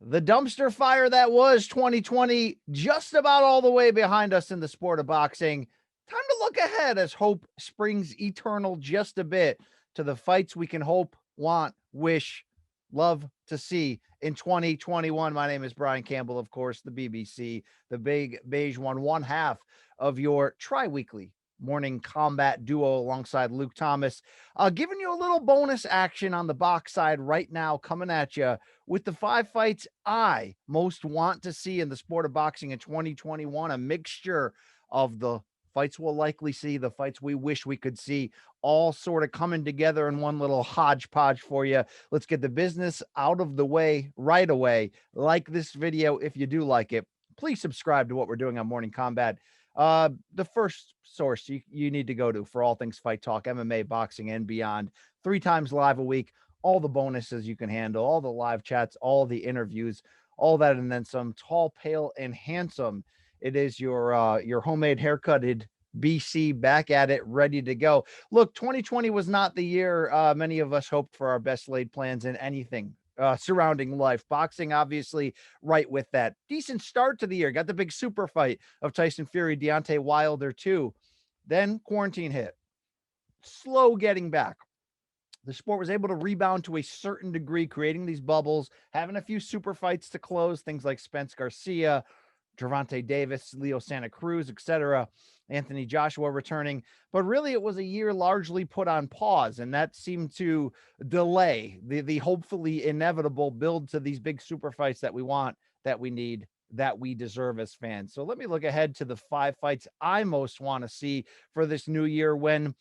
The dumpster fire that was 2020, just about all the way behind us in the sport of boxing. Time to look ahead as hope springs eternal just a bit to the fights we can hope, want, wish, love to see in 2021. My name is Brian Campbell, of course, the BBC, the big beige one half of your tri-weekly morning combat duo alongside Luke Thomas. Giving you a little bonus action on the box side right now, coming at you with the 5 fights I most want to see in the sport of boxing in 2021, a mixture of the fights we'll likely see, the fights we wish we could see, all sort of coming together in one little hodgepodge for you. Let's get the business out of the way right away. Like this video if you do like it. Please subscribe to what we're doing on Morning Combat. The first source you need to go to for all things fight talk, MMA, boxing, and beyond. 3 times live a week, all the bonuses you can handle, all the live chats, all the interviews, all that, and then some. Tall, pale, and handsome. It is your homemade haircutted BC back at it, ready to go. Look, 2020 was not the year many of us hoped for our best laid plans in anything surrounding life. Boxing, obviously, right with that. Decent start to the year. Got the big super fight of Tyson Fury, Deontay Wilder, too. Then quarantine hit. Slow getting back. The sport was able to rebound to a certain degree, creating these bubbles, having a few super fights to close, things like Spence Garcia, Gervonta Davis, Leo Santa Cruz, etc. Anthony Joshua returning. But really, it was a year largely put on pause, and that seemed to delay the hopefully inevitable build to these big super fights that we want, that we need, that we deserve as fans. So let me look ahead to the 5 fights I most want to see for this new year. When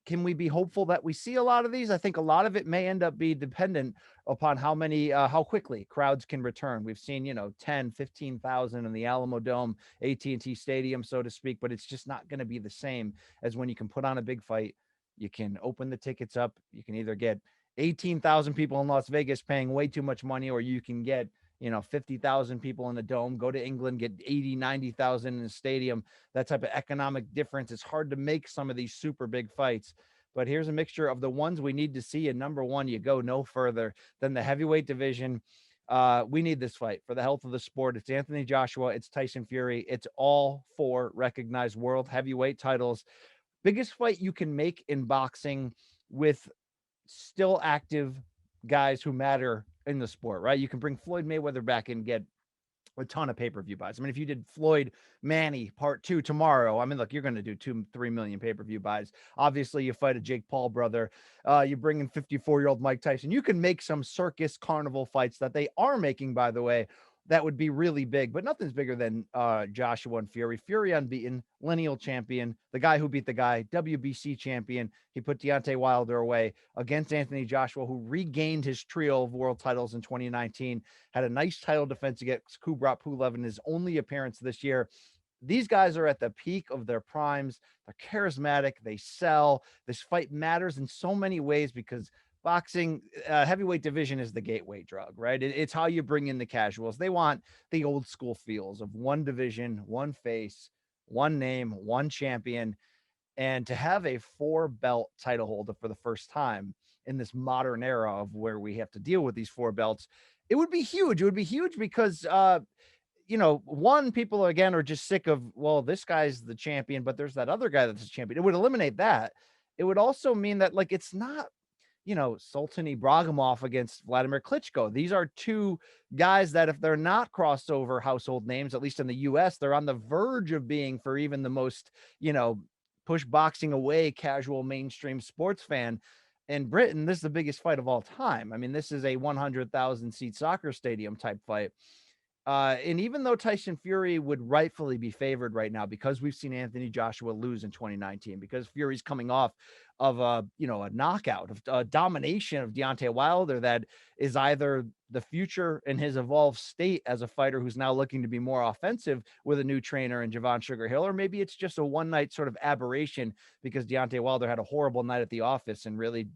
can we be hopeful that we see a lot of these? I think a lot of it may end up be dependent upon how quickly crowds can return. We've seen, 10, 15,000 in the Alamo Dome, AT&T Stadium, so to speak, but it's just not going to be the same as when you can put on a big fight. You can open the tickets up. You can either get 18,000 people in Las Vegas paying way too much money, or you can get 50,000 people in the dome, go to England, get 80, 90,000 in the stadium. That type of economic difference. It's hard to make some of these super big fights, but here's a mixture of the ones we need to see. And number one, you go no further than the heavyweight division. We need this fight for the health of the sport. It's Anthony Joshua. It's Tyson Fury. It's all 4 recognized world heavyweight titles. Biggest fight you can make in boxing with still active guys who matter in the sport, right? You can bring Floyd Mayweather back and get a ton of pay-per-view buys. I mean, if you did Floyd Manny part 2 tomorrow, I mean, look, you're going to do 2-3 million pay-per-view buys. Obviously, you fight a Jake Paul brother. You bring in 54-year-old Mike Tyson. You can make some circus carnival fights that they are making, by the way. That would be really big, but nothing's bigger than Joshua and Fury. Fury unbeaten, lineal champion, the guy who beat the guy, WBC champion. He put Deontay Wilder away against Anthony Joshua, who regained his trio of world titles in 2019, had a nice title defense against Kubrat Pulev in his only appearance this year. These guys are at the peak of their primes. They're charismatic. They sell. This fight matters in so many ways because boxing heavyweight division is the gateway drug, right? It's how you bring in the casuals. They want the old school feels of one division, one face, one name, one champion. And to have a 4 belt title holder for the first time in this modern era of where we have to deal with these 4 belts, it would be huge. It would be huge because one, people again are just sick of, well, this guy's the champion, but there's that other guy that's a champion. It would eliminate that. It would also mean that, like, it's not Sultan Ibragimov against Vladimir Klitschko. These are 2 guys that, if they're not crossover household names, at least in the US, they're on the verge of being for even the most, push boxing away casual mainstream sports fan. In Britain, this is the biggest fight of all time. I mean, this is a 100,000 seat soccer stadium type fight. And even though Tyson Fury would rightfully be favored right now because we've seen Anthony Joshua lose in 2019, because Fury's coming off of a knockout, of a domination of Deontay Wilder that is either the future in his evolved state as a fighter who's now looking to be more offensive with a new trainer in Javon Sugar Hill, or maybe it's just a one-night sort of aberration because Deontay Wilder had a horrible night at the office and really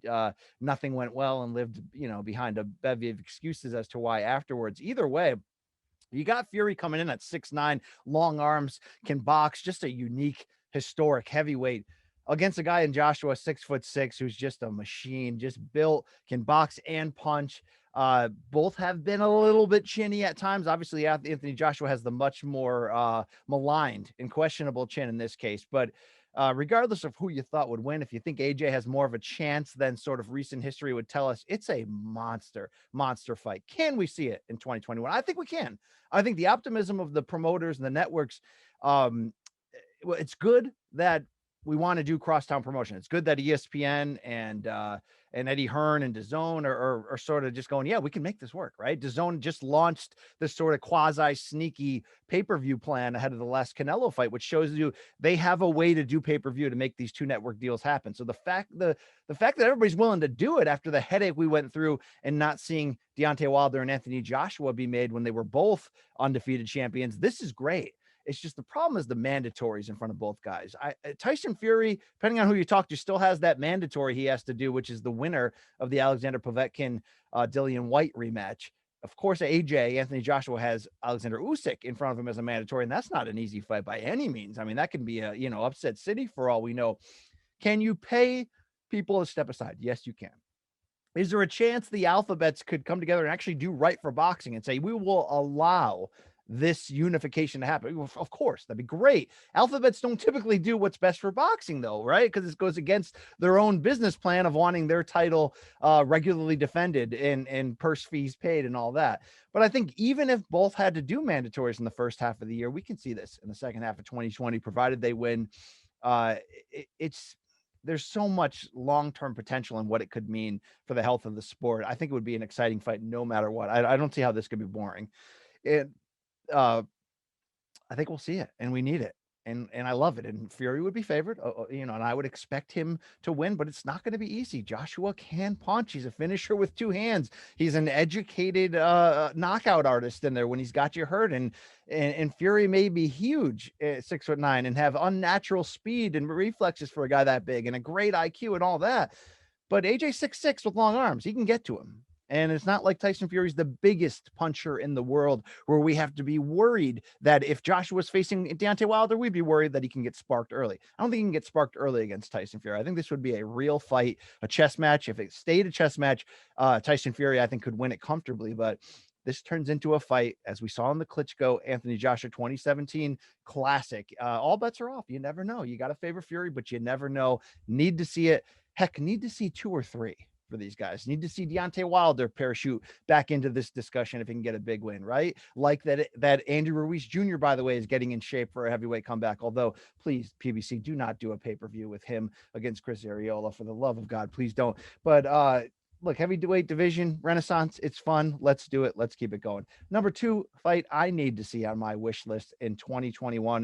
nothing went well and lived, behind a bevy of excuses as to why afterwards. Either way, you got Fury coming in at 6'9", long arms, can box, just a unique, historic heavyweight against a guy in Joshua 6'6", who's just a machine, just built, can box and punch. Both have been a little bit chinny at times. Obviously, Anthony Joshua has the much more maligned and questionable chin in this case. But regardless of who you thought would win, if you think AJ has more of a chance than sort of recent history would tell us, it's a monster fight. Can we see it in 2021? I think we can. I think the optimism of the promoters and the networks, well, it's good that we want to do crosstown promotion. It's good that ESPN and Eddie Hearn and DAZN are sort of just going, yeah, we can make this work, right? DAZN just launched this sort of quasi sneaky pay-per-view plan ahead of the last Canelo fight, which shows you they have a way to do pay-per-view to make these two network deals happen. So the fact that everybody's willing to do it after the headache we went through and not seeing Deontay Wilder and Anthony Joshua be made when they were both undefeated champions, this is great. It's just the problem is the mandatories in front of both guys. Tyson Fury, depending on who you talk to, still has that mandatory he has to do, which is the winner of the Alexander Povetkin, Dillian White rematch. Of course, Anthony Joshua has Alexander Usyk in front of him as a mandatory, and that's not an easy fight by any means. I mean, that can be a, upset city for all we know. Can you pay people to step aside? Yes, you can. Is there a chance the alphabets could come together and actually do right for boxing and say, we will allow this unification to happen? Of course, that'd be great. Alphabets don't typically do what's best for boxing, though, right? Because it goes against their own business plan of wanting their title regularly defended and purse fees paid and all that. But I think even if both had to do mandatories in the first half of the year, we can see this in the second half of 2020, provided they win. There's so much long-term potential in what it could mean for the health of the sport. I think it would be an exciting fight no matter what. I don't see how this could be boring. I think we'll see it, and we need it, and I love it. And Fury would be favored, and I would expect him to win, but it's not going to be easy. Joshua can punch. He's a finisher with two hands. He's an educated knockout artist in there when he's got you hurt. And Fury may be huge at 6'9" and have unnatural speed and reflexes for a guy that big and a great IQ and all that. But AJ 6'6" with long arms, he can get to him. And it's not like Tyson Fury's the biggest puncher in the world where we have to be worried that if Joshua's facing Deontay Wilder, we'd be worried that he can get sparked early. I don't think he can get sparked early against Tyson Fury. I think this would be a real fight, a chess match. If it stayed a chess match, Tyson Fury, I think, could win it comfortably. But this turns into a fight, as we saw in the Klitschko Anthony Joshua 2017 classic. All bets are off. You never know. You got to favor Fury, but you never know. Need to see it. Heck, need to see 2 or 3 for these guys. Need to see Deontay Wilder parachute back into this discussion if he can get a big win, right? Like that Andy Ruiz Jr., by the way, is getting in shape for a heavyweight comeback. Although, please, PBC, do not do a pay-per-view with him against Chris Arreola. For the love of God, please don't. But look, heavyweight division renaissance, it's fun. Let's do it. Let's keep it going. Number 2 fight I need to see on my wish list in 2021.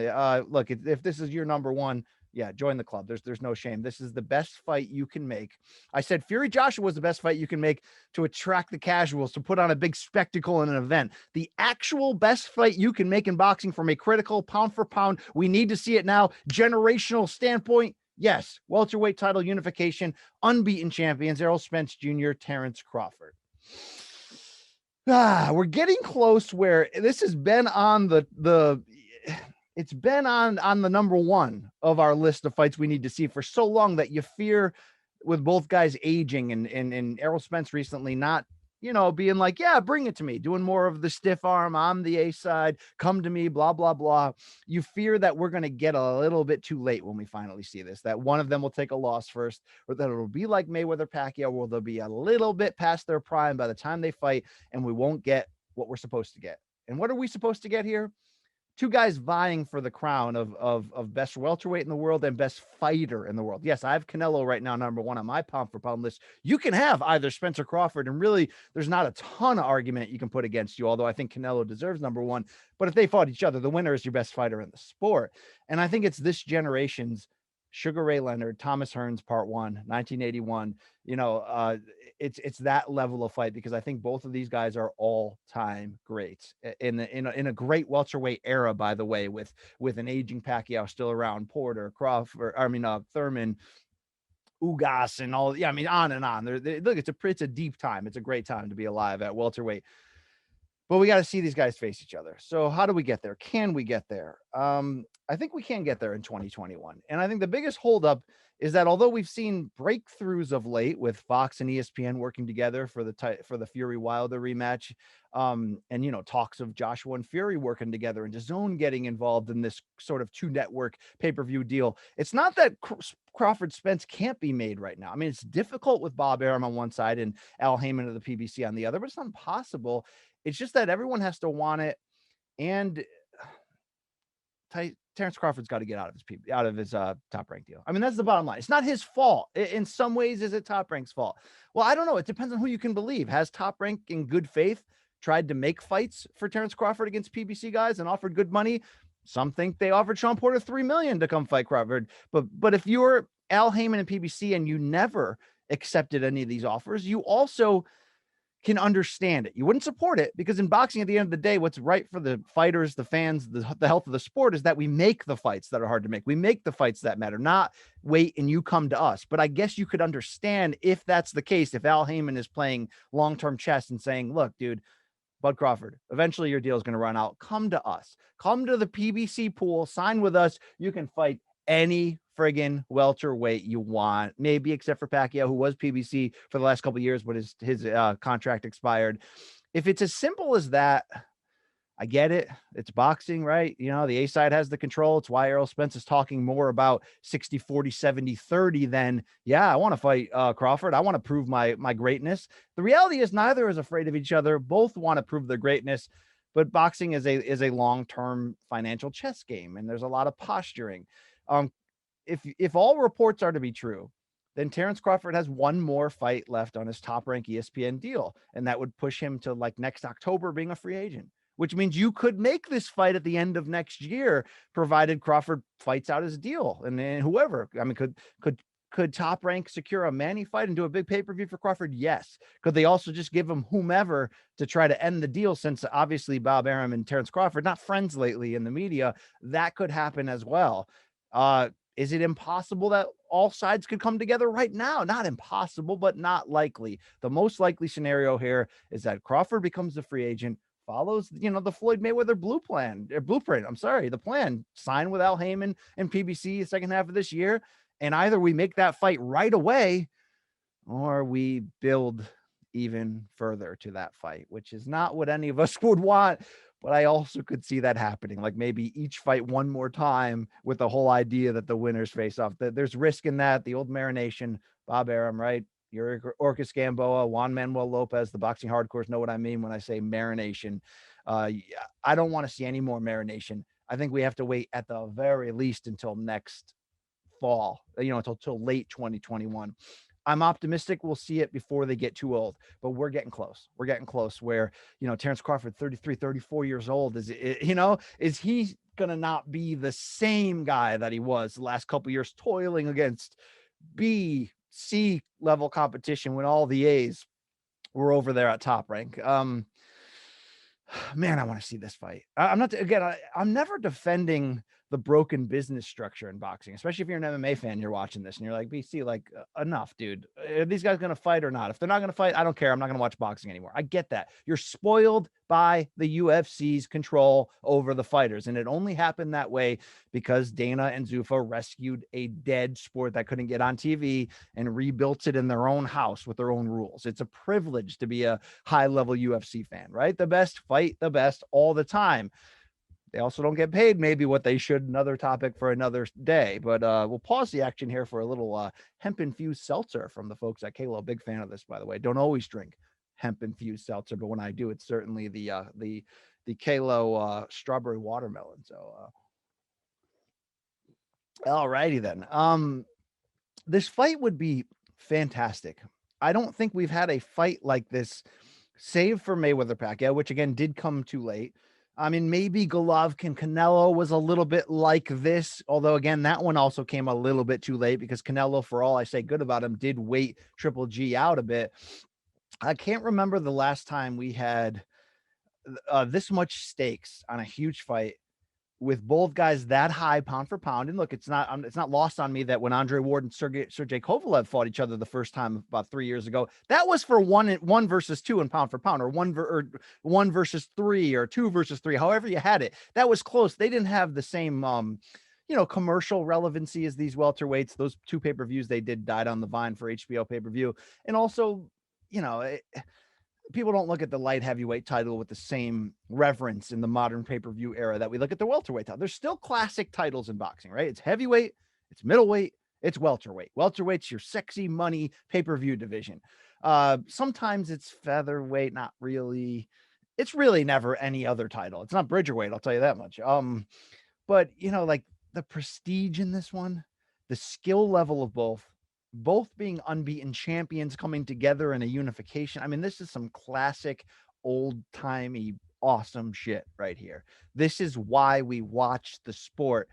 Look, if this is your number 1, yeah, join the club. There's no shame. This is the best fight you can make. I said Fury Joshua was the best fight you can make to attract the casuals, to put on a big spectacle in an event. The actual best fight you can make in boxing from a critical pound for pound, we need to see it now, generational standpoint. Yes, welterweight title unification, unbeaten champions, Errol Spence Jr., Terrence Crawford. We're getting close where this has been on it's been on the number 1 of our list of fights we need to see for so long that you fear, with both guys aging and Errol Spence recently not, being like, yeah, bring it to me, doing more of the stiff arm, I'm the A side, come to me, blah, blah, blah. You fear that we're going to get a little bit too late when we finally see this, that one of them will take a loss first, or that it'll be like Mayweather Pacquiao, where they'll be a little bit past their prime by the time they fight, and we won't get what we're supposed to get. And what are we supposed to get here? 2 guys vying for the crown of best welterweight in the world and best fighter in the world. Yes, I have Canelo right now, number 1 on my pound for pound list. You can have either Spence or Crawford, and really there's not a ton of argument you can put against you, although I think Canelo deserves number 1. But if they fought each other, the winner is your best fighter in the sport. And I think it's this generation's Sugar Ray Leonard, Thomas Hearns, Part 1, 1981. It's that level of fight, because I think both of these guys are all-time greats in a great welterweight era, by the way, with an aging Pacquiao still around, Porter, Crawford, Thurman, Ugas, and all. Yeah, I mean, on and on. Look, it's a deep time. It's a great time to be alive at welterweight. But we got to see these guys face each other. So how do we get there? Can we get there? I think we can get there in 2021. And I think the biggest holdup is that although we've seen breakthroughs of late with Fox and ESPN working together for the Fury Wilder rematch, and talks of Joshua and Fury working together and DAZN getting involved in this sort of 2-network pay-per-view deal, it's not that Crawford Spence can't be made right now. I mean, it's difficult with Bob Arum on one side and Al Heyman of the PBC on the other, but it's not impossible. It's just that everyone has to want it, and Terrence Crawford's got to get out of his Top Rank deal. I mean, that's the bottom line. It's not his fault. In some ways, is it Top Rank's fault? Well, I don't know. It depends on who you can believe. Has Top Rank in good faith tried to make fights for Terrence Crawford against PBC guys and offered good money? Some think they offered Sean Porter $3 million to come fight Crawford. But if you're Al Heyman and PBC and you never accepted any of these offers, you also can understand it. You wouldn't support it, because in boxing, at the end of the day, what's right for the fighters, the fans, the health of the sport is that we make the fights that are hard to make. We make the fights that matter, not wait and you come to us. But I guess you could understand if that's the case, if Al Heyman is playing long-term chess and saying, look, dude, Bud Crawford, eventually your deal is going to run out. Come to us. Come to the PBC pool. Sign with us. You can fight any friggin' welterweight you want, maybe except for Pacquiao, who was PBC for the last couple of years, but his contract expired. If it's as simple as that, I get it. It's boxing, right? The A side has the control. It's why Errol Spence is talking more about 60, 40, 70, 30 than, yeah, I want to fight Crawford. I want to prove my greatness. The reality is neither is afraid of each other. Both want to prove their greatness, but boxing is a long-term financial chess game, and there's a lot of posturing. If all reports are to be true, then Terrence Crawford has one more fight left on his Top Rank ESPN deal, and that would push him to like next October being a free agent, which means you could make this fight at the end of next year, provided Crawford fights out his deal. And then whoever, I mean, could Top Rank secure a Manny fight and do a big pay-per-view for Crawford? Yes. Could they also just give him whomever to try to end the deal, since obviously Bob Arum and Terrence Crawford, not friends lately in the media? That could happen as well. Is it impossible that all sides could come together right now? Not impossible, but not likely. The most likely scenario here is that Crawford becomes a free agent, follows, the Floyd Mayweather blueprint. I'm sorry, the plan. Sign with Al Heyman and PBC the second half of this year, and either we make that fight right away, or we build even further to that fight, which is not what any of us would want. But I also could see that happening, like maybe each fight one more time with the whole idea that the winners face off. There's risk in that. The old marination, Bob Arum, right? Orcus Gamboa, Juan Manuel Lopez, the boxing hardcores know what I mean when I say marination. I don't want to see any more marination. I think we have to wait at the very least until next fall, until late 2021. I'm optimistic we'll see it before they get too old, but we're getting close. We're getting close where, Terrence Crawford, 33, 34 years old, is he going to not be the same guy that he was the last couple of years, toiling against B, C level competition when all the A's were over there at Top Rank? Man, I want to see this fight. I'm never defending the broken business structure in boxing, especially if you're an MMA fan, you're watching this and you're like, BC, like, enough, dude. Are these guys going to fight or not? If they're not going to fight, I don't care. I'm not going to watch boxing anymore. I get that. You're spoiled by the UFC's control over the fighters. And it only happened that way because Dana and Zuffa rescued a dead sport that couldn't get on TV and rebuilt it in their own house with their own rules. It's a privilege to be a high-level UFC fan, right? The best fight the best all the time. They also don't get paid maybe what they should. Another topic for another day. But we'll pause the action here for a little hemp-infused seltzer from the folks at Kalo. Big fan of this, by the way. Don't always drink hemp-infused seltzer, but when I do, it's certainly the Kalo strawberry watermelon. So, all righty then. This fight would be fantastic. I don't think we've had a fight like this, save for Mayweather Pacquiao, which again did come too late. I mean, maybe Golovkin Canelo was a little bit like this, although again, that one also came a little bit too late because Canelo, for all I say good about him, did wait Triple G out a bit. I can't remember the last time we had this much stakes on a huge fight with both guys that high pound for pound. And look, it's not lost on me that when Andre Ward and Sergey Kovalev fought each other the first time about 3 years ago, that was for one versus two in pound for pound, or one versus three, or 2 versus 3, however you had it. That was close. They didn't have the same commercial relevancy as these welterweights. Those 2 pay-per-views they did died on the vine for HBO pay-per-view. And also, people don't look at the light heavyweight title with the same reverence in the modern pay-per-view era that we look at the welterweight title. There's still classic titles in boxing, right? It's heavyweight, it's middleweight, it's welterweight. Welterweight's your sexy money pay-per-view division. Sometimes it's featherweight, not really. It's really never any other title. It's not Bridgerweight, I'll tell you that much. But like the prestige in this one, the skill level of both being unbeaten champions coming together in a unification. I mean, this is some classic old-timey awesome shit right here. This is why we watch the sport.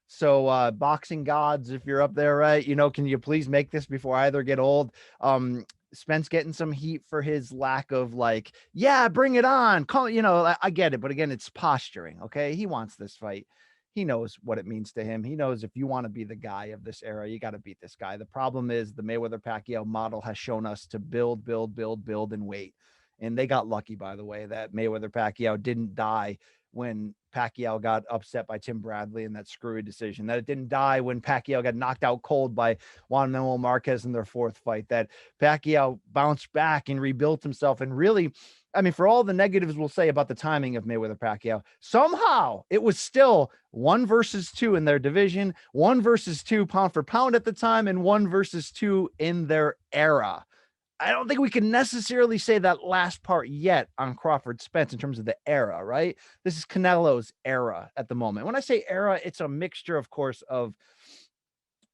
So boxing gods, if you're up there, right, can you please make this before I either get old? Spence getting some heat for his lack of bring it on. I get it, but again, it's posturing. Okay. He wants this fight. He knows what it means to him. He knows if you want to be the guy of this era, you got to beat this guy. The problem is the Mayweather-Pacquiao model has shown us to build, and wait. And they got lucky, by the way, that Mayweather-Pacquiao didn't die when Pacquiao got upset by Tim Bradley in that screwy decision, that it didn't die when Pacquiao got knocked out cold by Juan Manuel Marquez in their 4th fight, that Pacquiao bounced back and rebuilt himself. And really, I mean, for all the negatives we'll say about the timing of Mayweather-Pacquiao, somehow it was still 1 versus 2 in their division, 1 versus 2 pound for pound at the time, and 1 versus 2 in their era. I don't think we can necessarily say that last part yet on Crawford Spence in terms of the era, right? This is Canelo's era at the moment. When I say era, it's a mixture, of course, of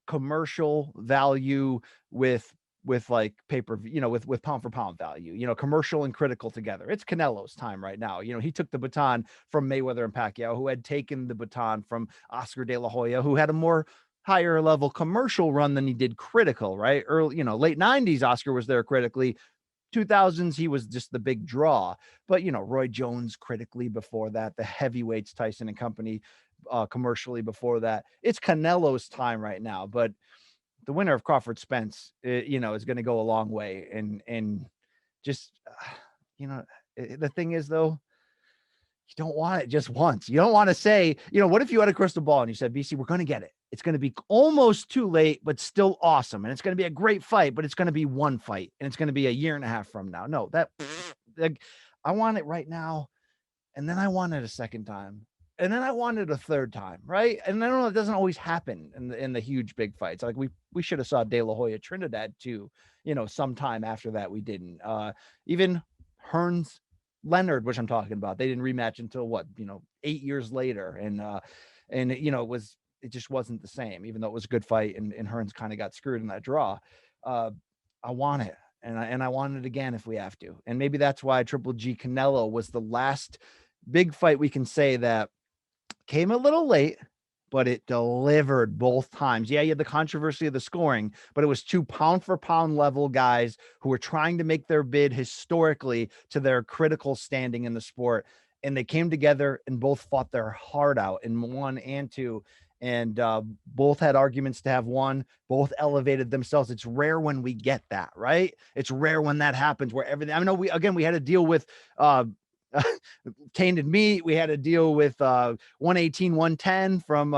commercial value with like pay-per-view, with pound for pound value, commercial and critical together. It's Canelo's time right now. He took the baton from Mayweather and Pacquiao, who had taken the baton from Oscar De La Hoya, who had a more higher level commercial run than he did critical, right? Early, late 90s, Oscar was there critically. 2000s, he was just the big draw. But, Roy Jones critically before that, the heavyweights, Tyson and company, commercially before that. It's Canelo's time right now. But the winner of Crawford Spence, is going to go a long way. And just, the thing is, though, you don't want it just once. You don't want to say, what if you had a crystal ball and you said, BC, we're going to get it. It's going to be almost too late, but still awesome. And it's going to be a great fight, but it's going to be one fight. And it's going to be a year and a half from now. No, I want it right now. And then I want it a second time. And then I want it a third time, right? And I don't know, it doesn't always happen in the huge big fights. Like we should have saw De La Hoya Trinidad too, sometime after that we didn't. Even Hearns Leonard, which I'm talking about, they didn't rematch until 8 years later. And it just wasn't the same, even though it was a good fight and Hearns kind of got screwed in that draw. I want it. And I want it again if we have to. And maybe that's why Triple G Canelo was the last big fight we can say that came a little late, but it delivered both times. Yeah, you had the controversy of the scoring, but it was 2 pound for pound level guys who were trying to make their bid historically to their critical standing in the sport. And they came together and both fought their heart out in 1 and 2. And both had arguments to have won. Both elevated themselves. It's rare when we get that, right? It's rare when that happens where everything, I know we had to deal with tainted meat. We had to deal with 118, 110 from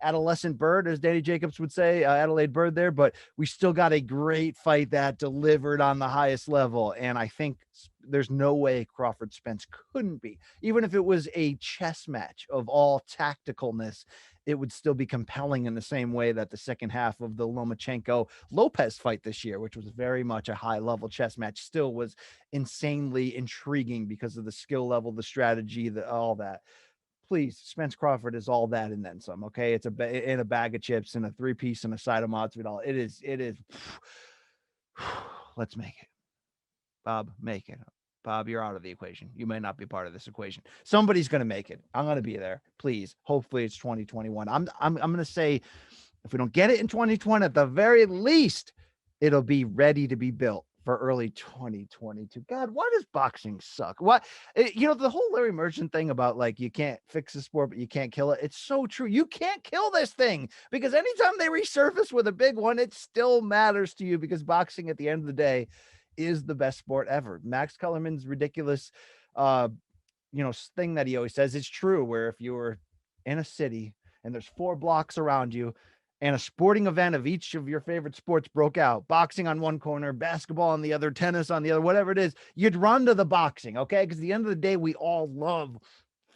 adolescent bird, as Danny Jacobs would say, Adelaide Bird there, but we still got a great fight that delivered on the highest level. And I think there's no way Crawford Spence couldn't be, even if it was a chess match of all tacticalness, it would still be compelling in the same way that the second half of the Lomachenko Lopez fight this year, which was very much a high level chess match, still was insanely intriguing because of the skill level, the strategy, all that. Please, Spence Crawford is all that and then some. Okay, it's in a bag of chips and a 3-piece and a side of mozzarella. It is. Let's make it, Bob. Make it. Bob, you're out of the equation. You may not be part of this equation. Somebody's going to make it. I'm going to be there. Please. Hopefully it's 2021. I'm going to say if we don't get it in 2020, at the very least, it'll be ready to be built for early 2022. God, why does boxing suck? The whole Larry Merchant thing about you can't fix the sport, but you can't kill it. It's so true. You can't kill this thing because anytime they resurface with a big one, it still matters to you because boxing at the end of the day is the best sport ever. Max Kellerman's ridiculous, thing that he always says is true, where if you were in a city and there's 4 blocks around you, and a sporting event of each of your favorite sports broke out, boxing on one corner, basketball on the other, tennis on the other, whatever it is, you'd run to the boxing, okay? Because at the end of the day, we all love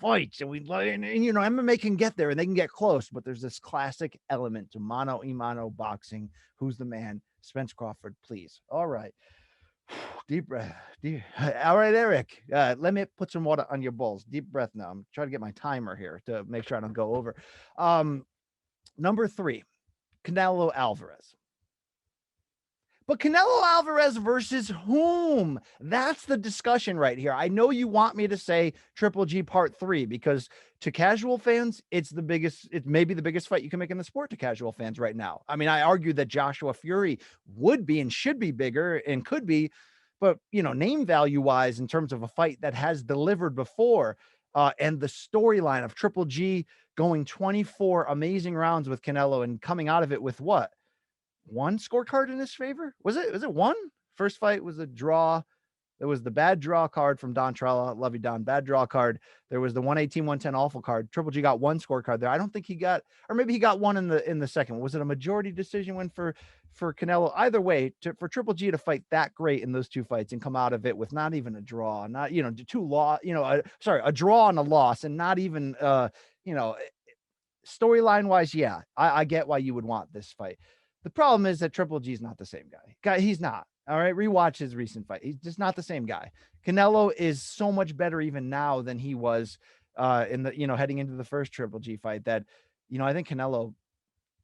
fights, and you know, MMA can get there and they can get close, but there's this classic element to mano a mano boxing. Who's the man? Spence Crawford, please. All right. Deep breath. All right, Eric. Let me put some water on your balls. Deep breath now. I'm trying to get my timer here to make sure I don't go over. Number 3, Canelo Alvarez. But Canelo Alvarez versus whom? That's the discussion right here. I know you want me to say Triple G Part 3 because to casual fans, it's maybe the biggest fight you can make in the sport to casual fans right now. I mean, I argue that Joshua Fury would be and should be bigger and could be, but, you know, name value wise, in terms of a fight that has delivered before, and the storyline of Triple G going 24 amazing rounds with Canelo and coming out of it with what? 1 scorecard in his favor? Was it 1? First fight was a draw. There was the bad draw card from Don Trella. Love you, Don. Bad draw card. There was the 118, 110 awful card. Triple G got 1 scorecard there. I don't think he got, or maybe he got 1 in the second. Was it a majority decision win for Canelo? Either way, for Triple G to fight that great in those 2 fights and come out of it with not even a draw, not, you know, 2 loss, you know, a draw and a loss, and not even, you know, storyline wise, yeah, I get why you would want this fight. The problem is that Triple G is not the same guy. He's not. All right. Rewatch his recent fight. He's just not the same guy. Canelo is so much better even now than he was in the, you know, heading into the first Triple G fight that, you know, I think Canelo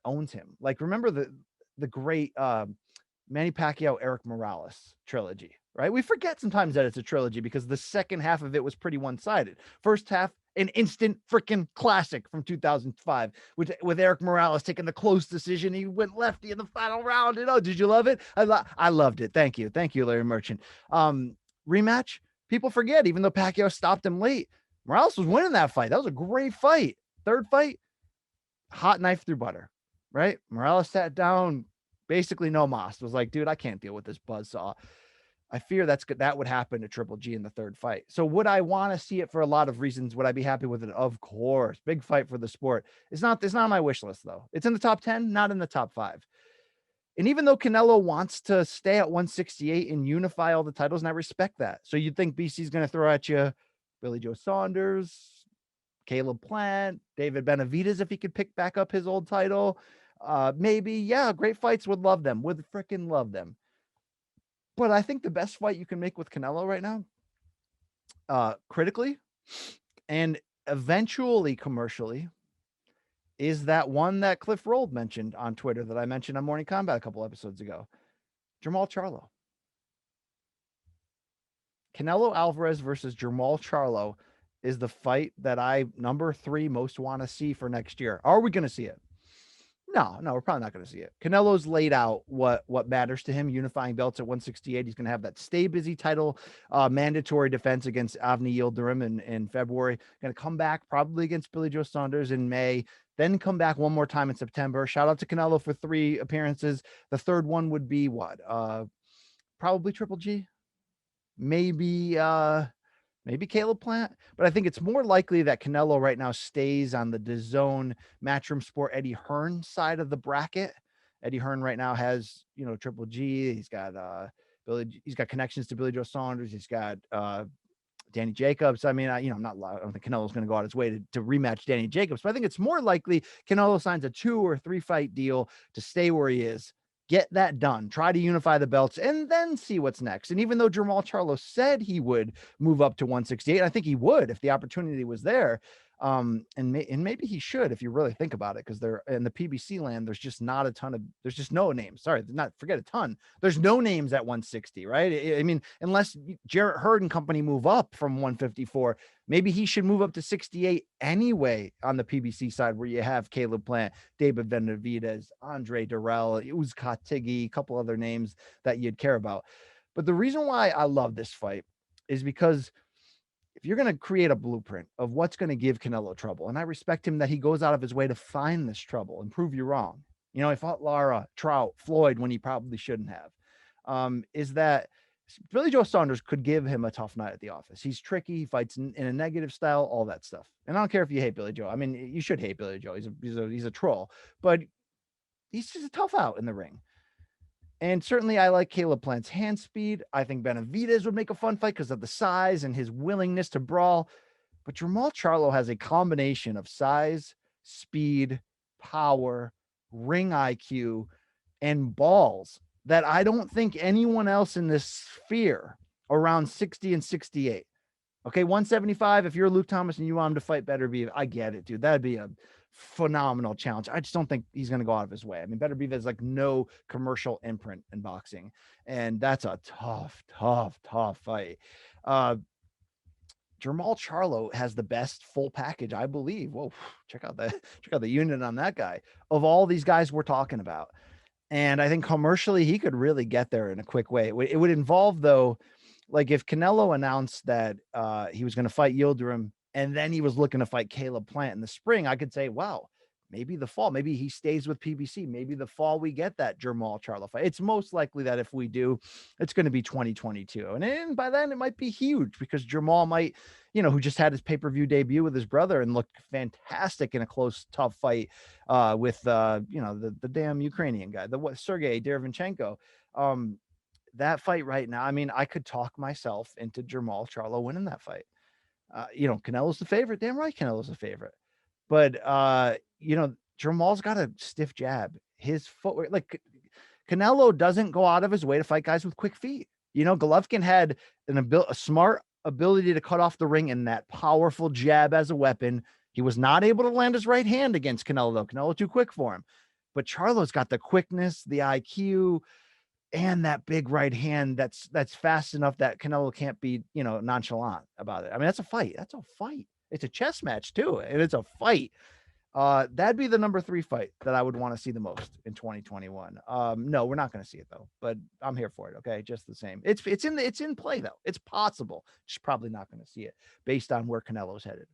owns him. Like, remember the great Manny Pacquiao, Eric Morales trilogy, right? We forget sometimes that it's a trilogy because the second half of it was pretty one-sided. First half, an instant freaking classic from 2005 with Eric Morales taking the close decision. He went lefty in the final round. You know, did you love it? I loved it. Thank you, Larry Merchant. Rematch. People forget, even though Pacquiao stopped him late, Morales was winning that fight. That was a great fight. Third fight, hot knife through butter, right? Morales sat down, basically no mas. Was like, dude, I can't deal with this buzzsaw. I fear that would happen to Triple G in the third fight. So would I want to see it for a lot of reasons? Would I be happy with it? Of course. Big fight for the sport. It's not on my wish list, though. It's in the top 10, not in the top 5. And even though Canelo wants to stay at 168 and unify all the titles, and I respect that. So you'd think BC's going to throw at you Billy Joe Saunders, Caleb Plant, David Benavidez, if he could pick back up his old title. Maybe, yeah, great fights. Would love them. Would freaking love them. But I think the best fight you can make with Canelo right now, critically and eventually commercially, is that one that Cliff Rold mentioned on Twitter that I mentioned on Morning Combat a couple episodes ago. Jermall Charlo. Canelo Alvarez versus Jermall Charlo is the fight that I, number 3, most want to see for next year. Are we going to see it? No, we're probably not going to see it. Canelo's laid out what matters to him, unifying belts at 168. He's going to have that stay busy title, mandatory defense against Avni Yildirim in February. Going to come back probably against Billy Joe Saunders in May, then come back one more time in September. Shout out to Canelo for 3 appearances. The third one would be what? Probably Triple G. Maybe Caleb Plant, but I think it's more likely that Canelo right now stays on the DAZN Matchroom Sport Eddie Hearn side of the bracket. Eddie Hearn right now has, you know, Triple G. He's got he's got connections to Billy Joe Saunders. He's got Danny Jacobs. I mean, I don't think Canelo's going to go out his way to rematch Danny Jacobs, but I think it's more likely Canelo signs a 2 or 3 fight deal to stay where he is. Get that done. Try to unify the belts and then see what's next. And even though Jermall Charlo said he would move up to 168, I think he would if the opportunity was there. And maybe he should if you really think about it, because they're in the PBC land. There's just not a ton of. There's just no names. Sorry, forget a ton. There's no names at 160, right? I mean, unless Jarrett Hurd and company move up from 154, maybe he should move up to 68 anyway on the PBC side, where you have Caleb Plant, David Benavidez, Andre Durrell, Uzkat Tiggy, a couple other names that you'd care about. But the reason why I love this fight is because if you're going to create a blueprint of what's going to give Canelo trouble, and I respect him that he goes out of his way to find this trouble and prove you wrong. You know, he fought Lara, Trout, Floyd when he probably shouldn't have. Is that Billy Joe Saunders could give him a tough night at the office. He's tricky. He fights in a negative style, all that stuff. And I don't care if you hate Billy Joe. I mean, you should hate Billy Joe. He's a troll, but he's just a tough out in the ring. And certainly I like Caleb Plant's hand speed. I think Benavidez would make a fun fight because of the size and his willingness to brawl. But Jermall Charlo has a combination of size, speed, power, ring IQ, and balls that I don't think anyone else in this sphere around 60 and 68. Okay, 175, if you're Luke Thomas and you want him to fight Better Beav, I get it, dude. That'd be a phenomenal challenge. I just don't think he's going to go out of his way. I mean, Better Beav has like no commercial imprint in boxing, and that's a tough fight. Jermall Charlo has the best full package, I believe. Whoa, check out the unit on that guy of all these guys we're talking about. And I think commercially he could really get there in a quick way. It would involve, though, like if Canelo announced that he was going to fight Yildirim and then he was looking to fight Caleb Plant in the spring, I could say, wow, maybe the fall, maybe he stays with PBC. Maybe the fall we get that Jermall Charlo fight. It's most likely that if we do, it's going to be 2022. And then by then it might be huge because Jermall might, who just had his pay-per-view debut with his brother and looked fantastic in a close, tough fight with, the damn Ukrainian guy, Sergey Derevyanchenko. That fight right now, I mean, I could talk myself into Jermall Charlo winning that fight. Canelo's the favorite. Damn right, Canelo's the favorite. But Jermall's got a stiff jab. His footwork, like Canelo doesn't go out of his way to fight guys with quick feet. Golovkin had a smart ability to cut off the ring and that powerful jab as a weapon. He was not able to land his right hand against Canelo, though. Canelo too quick for him. But Charlo's got the quickness, the IQ, and that big right hand that's fast enough that Canelo can't be, nonchalant about it. I mean, that's a fight. That's a fight. It's a chess match too, and it's a fight. That'd be the number 3 fight that I would want to see the most in 2021. No, we're not going to see it though, but I'm here for it. Okay, just the same. It's in play though. It's possible. Just probably not going to see it based on where Canelo's headed.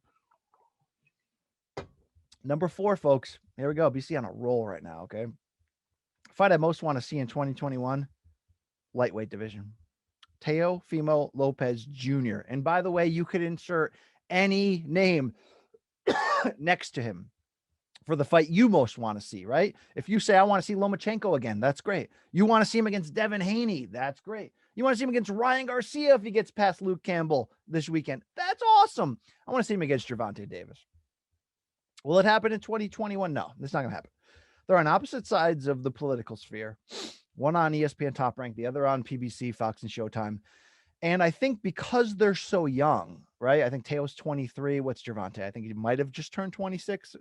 Number 4, folks. Here we go. BC on a roll right now. Okay. Fight I most want to see in 2021, lightweight division. Teofimo Lopez Jr. And by the way, you could insert any name next to him for the fight you most want to see, right? If you say, I want to see Lomachenko again, that's great. You want to see him against Devin Haney, that's great. You want to see him against Ryan Garcia if he gets past Luke Campbell this weekend, that's awesome. I want to see him against Gervonta Davis. Will it happen in 2021? No, it's not going to happen. They're on opposite sides of the political sphere. One on ESPN Top Rank, the other on PBC, Fox, and Showtime. And I think because they're so young, right? I think Teo's 23. What's Gervonta? I think he might have just turned 26.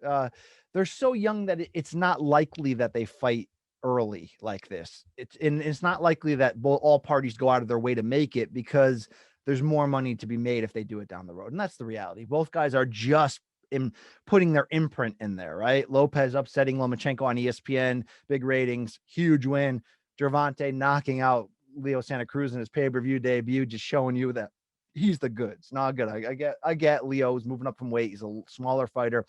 They're so young that it's not likely that they fight early like this. It's not likely that all parties go out of their way to make it because there's more money to be made if they do it down the road. And that's the reality. Both guys are just putting their imprint in there, right? Lopez upsetting Lomachenko on ESPN, big ratings, huge win. Gervonta knocking out Leo Santa Cruz in his pay-per-view debut, just showing you that he's the goods. Not good. I get Leo's moving up from weight. He's a smaller fighter,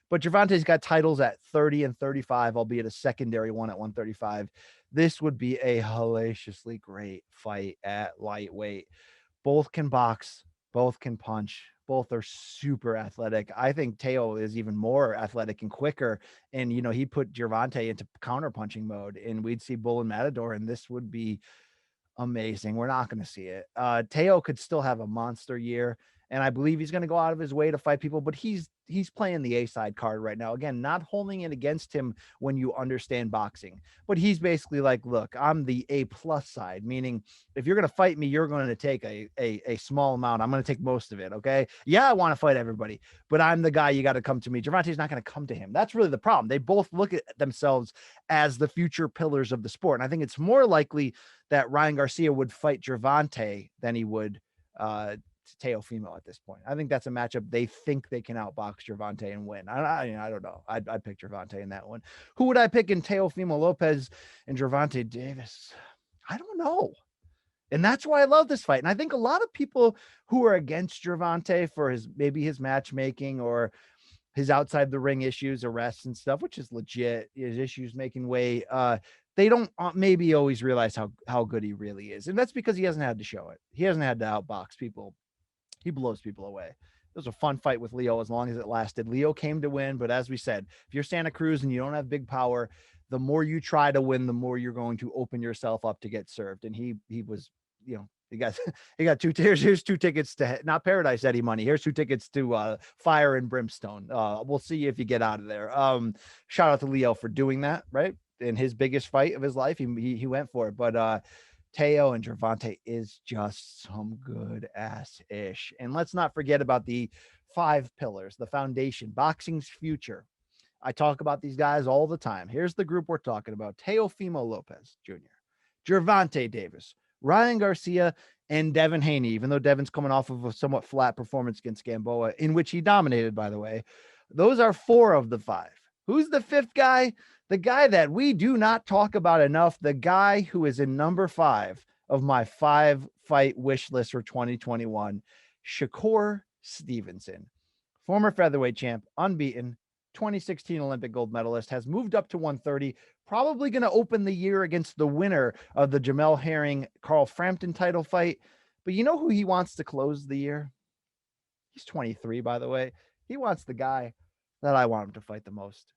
but Gervonta's got titles at 30 and 35, albeit a secondary one at 135. This would be a hellaciously great fight at lightweight. Both can box, both can punch. Both are super athletic. I think Teo is even more athletic and quicker. And, he put Gervonta into counter-punching mode, and we'd see Bull and Matador, and this would be amazing. We're not going to see it. Teo could still have a monster year, and I believe he's going to go out of his way to fight people, but he's playing the A-side card right now. Again, not holding it against him when you understand boxing, but he's basically like, look, I'm the A-plus side, meaning if you're going to fight me, you're going to take a small amount. I'm going to take most of it. Okay. Yeah. I want to fight everybody, but I'm the guy. You got to come to me. Gervonta's not going to come to him. That's really the problem. They both look at themselves as the future pillars of the sport. And I think it's more likely that Ryan Garcia would fight Gervonta than he would, Teofimo at this point. I think that's a matchup they think they can outbox Gervonta and win. I don't know. I'd pick Gervonta in that one. Who would I pick in Teofimo Lopez and Gervonta Davis? I don't know. And that's why I love this fight. And I think a lot of people who are against Gervonta for maybe his matchmaking or his outside the ring issues, arrests and stuff, which is legit, his issues making weight. they don't maybe always realize how good he really is. And that's because he hasn't had to show it. He hasn't had to outbox people. He blows people away. It was a fun fight with Leo as long as it lasted. Leo came to win, but as we said, if you're Santa Cruz and you don't have big power, the more you try to win, the more you're going to open yourself up to get served. And he was, he got here's two tickets to not Paradise Eddie money. Here's two tickets to Fire and Brimstone. We'll see if you get out of there. Shout out to Leo for doing that, right? In his biggest fight of his life, he went for it. But Teo and Gervonta is just some good ass ish. And let's not forget about the 5 pillars, the foundation, boxing's future. I talk about these guys all the time. Here's the group we're talking about: Teofimo Lopez Jr., Gervonta Davis, Ryan Garcia, and Devin Haney, even though Devin's coming off of a somewhat flat performance against Gamboa, in which he dominated, by the way. Those are 4 of the 5. Who's the 5th guy? The guy that we do not talk about enough, the guy who is in number 5 of my 5-fight wish list for 2021, Shakur Stevenson, former featherweight champ, unbeaten, 2016 Olympic gold medalist, has moved up to 130, probably going to open the year against the winner of the Jamel Herring Carl Frampton title fight. But you know who he wants to close the year? He's 23, by the way. He wants the guy that I want him to fight the most.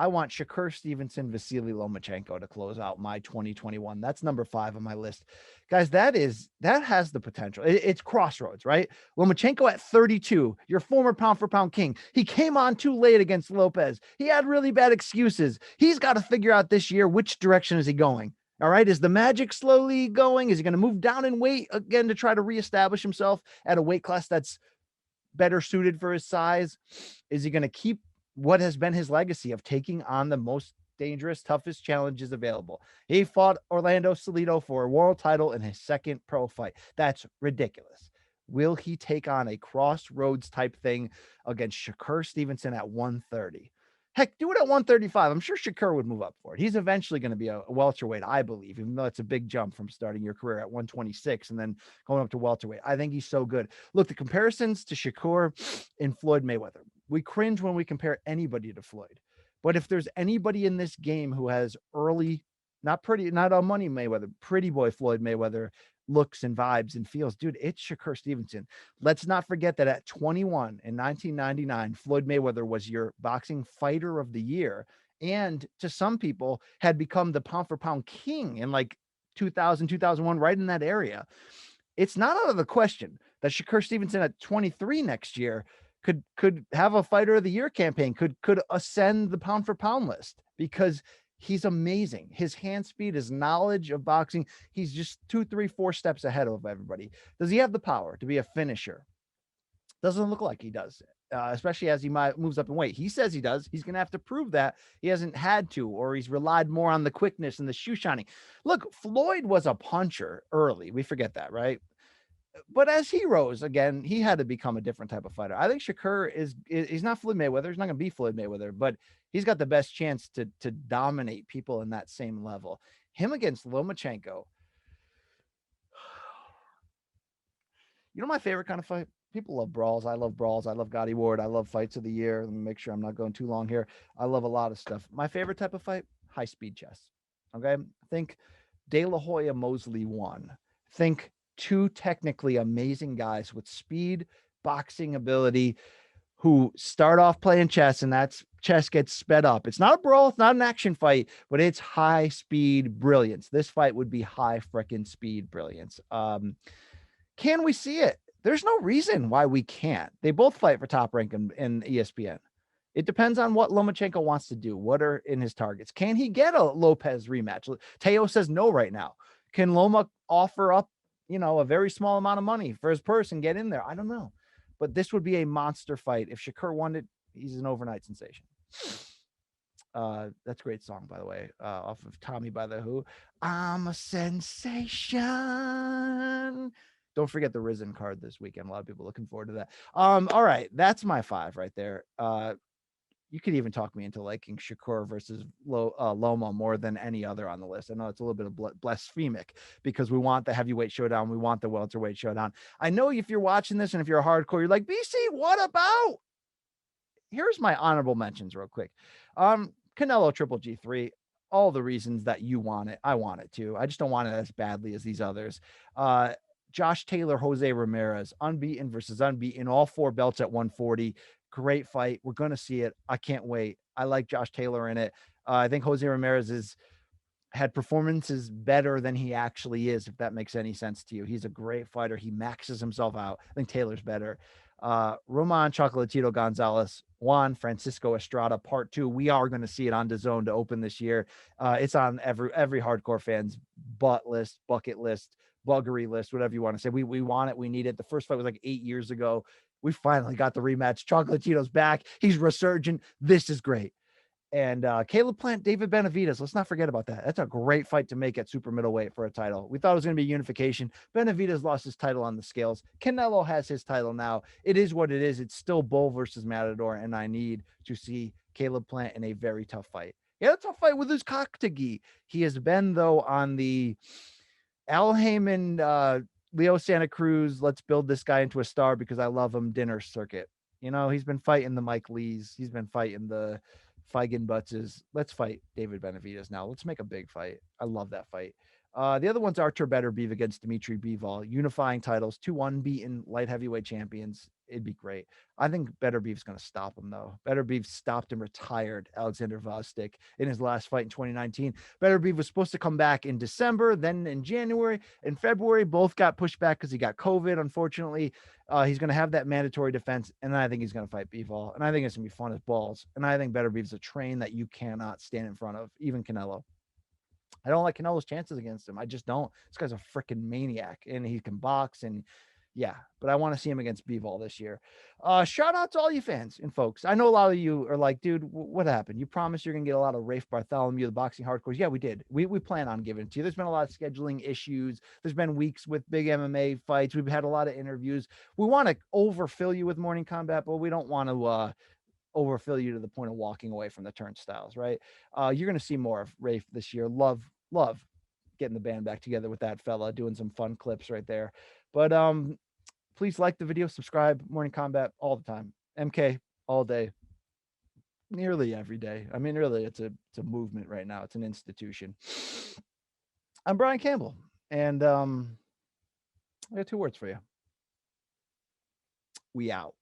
I want Shakur Stevenson, Vasily Lomachenko to close out my 2021. That's number 5 on my list. Guys, that has the potential. It's crossroads, right? Lomachenko at 32, your former pound for pound king. He came on too late against Lopez. He had really bad excuses. He's got to figure out this year, which direction is he going? All right. Is the magic slowly going? Is he going to move down in weight again to try to reestablish himself at a weight class that's better suited for his size? Is he going to keep what has been his legacy of taking on the most dangerous, toughest challenges available? He fought Orlando Salido for a world title in his 2nd pro fight. That's ridiculous. Will he take on a crossroads type thing against Shakur Stevenson at 130? Heck, do it at 135. I'm sure Shakur would move up for it. He's eventually going to be a welterweight, I believe, even though it's a big jump from starting your career at 126 and then going up to welterweight. I think he's so good. Look, the comparisons to Shakur and Floyd Mayweather, we cringe when we compare anybody to Floyd. But if there's anybody in this game who has early, not a money Mayweather, pretty boy Floyd Mayweather looks and vibes and feels, dude, it's Shakur Stevenson. Let's not forget that at 21 in 1999, Floyd Mayweather was your boxing fighter of the year. And to some people had become the pound for pound king in like 2000, 2001, right in that area. It's not out of the question that Shakur Stevenson at 23 next year could have a fighter of the year campaign, could ascend the pound for pound list, because he's amazing. His hand speed, his knowledge of boxing, he's just 2, 3, 4 steps ahead of everybody. Does he have the power to be a finisher? Doesn't look like he does, especially as he moves up in weight. He says he does. He's going to have to prove that. He hasn't had to, or he's relied more on the quickness and the shoe shining. Look, Floyd was a puncher early. We forget that, right? But as he rose again, he had to become a different type of fighter. I think Shakur he's not Floyd Mayweather. He's not going to be Floyd Mayweather, but he's got the best chance to dominate people in that same level. Him against Lomachenko. You know my favorite kind of fight? People love brawls. I love brawls. I love Gotti Ward. I love fights of the year. Let me make sure I'm not going too long here. I love a lot of stuff. My favorite type of fight? High speed chess. Okay. Think De La Hoya Mosley 1. Think 2 technically amazing guys with speed, boxing ability, who start off playing chess, and that chess gets sped up. It's not a brawl, it's not an action fight, but it's high speed brilliance. This fight would be high freaking speed brilliance. Can we see it? There's no reason why we can't. They both fight for top rank in ESPN. It depends on what Lomachenko wants to do. What are in his targets? Can he get a Lopez rematch? Teo says no right now. Can Loma offer up, a very small amount of money for his purse and get in there? I don't know. But this would be a monster fight. If Shakur won it, he's an overnight sensation. That's a great song, by the way, off of Tommy by the Who. I'm a sensation. Don't forget the Risen card this weekend. A lot of people looking forward to that. All right. That's my 5 right there. You could even talk me into liking Shakur versus Loma more than any other on the list. I know it's a little bit of blasphemic because we want the heavyweight showdown. We want the welterweight showdown. I know if you're watching this and if you're a hardcore, you're like, BC, what about? Here's my honorable mentions real quick. Canelo Triple G3. all the reasons that you want it. I want it too. I just don't want it as badly as these others. Josh Taylor, Jose Ramirez, unbeaten versus unbeaten, all 4 belts at 140. Great fight. We're going to see it. I can't wait. I like Josh Taylor in it. I think Jose Ramirez has had performances better than he actually is, if that makes any sense to you. He's a great fighter. He maxes himself out. I think Taylor's better. Roman Chocolatito Gonzalez, Juan Francisco Estrada, part 2. We are going to see it on DAZN to open this year. It's on every hardcore fan's bucket list, buggery list, whatever you want to say. We want it. We need it. The first fight was like 8 years ago. We finally got the rematch. Chocolatito's back. He's resurgent. This is great. And Caleb Plant, David Benavidez. Let's not forget about that. That's a great fight to make at super middleweight for a title. We thought it was going to be unification. Benavidez lost his title on the scales. Canelo has his title now. It is what it is. It's still Bull versus Matador, and I need to see Caleb Plant in a very tough fight. Yeah, a tough fight with his Koktagi. He has been, though, on the Al Heyman, Leo Santa Cruz, let's build this guy into a star because I love him dinner circuit. You know, he's been fighting the Mike Lees. He's been fighting the Feigen Butzes. Let's fight David Benavidez now. Let's make a big fight. I love that fight. The other one's Artur Beterbiev against Dmitry Bivol, unifying titles, 2 unbeaten light heavyweight champions. It'd be great. I think Beterbiev's going to stop him, though. Beterbiev stopped and retired Alexander Vostok in his last fight in 2019. Beterbiev was supposed to come back in December, then in January. In February, both got pushed back because he got COVID, unfortunately. He's going to have that mandatory defense, and then I think he's going to fight Bivol, and I think it's going to be fun as balls. And I think Beterbiev's a train that you cannot stand in front of, even Canelo. I don't like Canelo's chances against him. I just don't. This guy's a freaking maniac, and he can box, and yeah, but I want to see him against Bivol this year. Shout out to all you fans and folks. I know a lot of you are like, dude, what happened? You promised you're going to get a lot of Rafe Bartholomew, the boxing hardcores. Yeah, we did. We plan on giving it to you. There's been a lot of scheduling issues. There's been weeks with big MMA fights. We've had a lot of interviews. We want to overfill you with Morning Combat, but we don't want to overfill you to the point of walking away from the turnstiles, right? You're going to see more of Rafe this year. Love getting the band back together with that fella, doing some fun clips right there. But please like the video, subscribe. Morning Combat all the time. MK all day, nearly every day. I mean, really, it's a movement right now. It's an institution. I'm Brian Campbell, and I got 2 words for you. We out.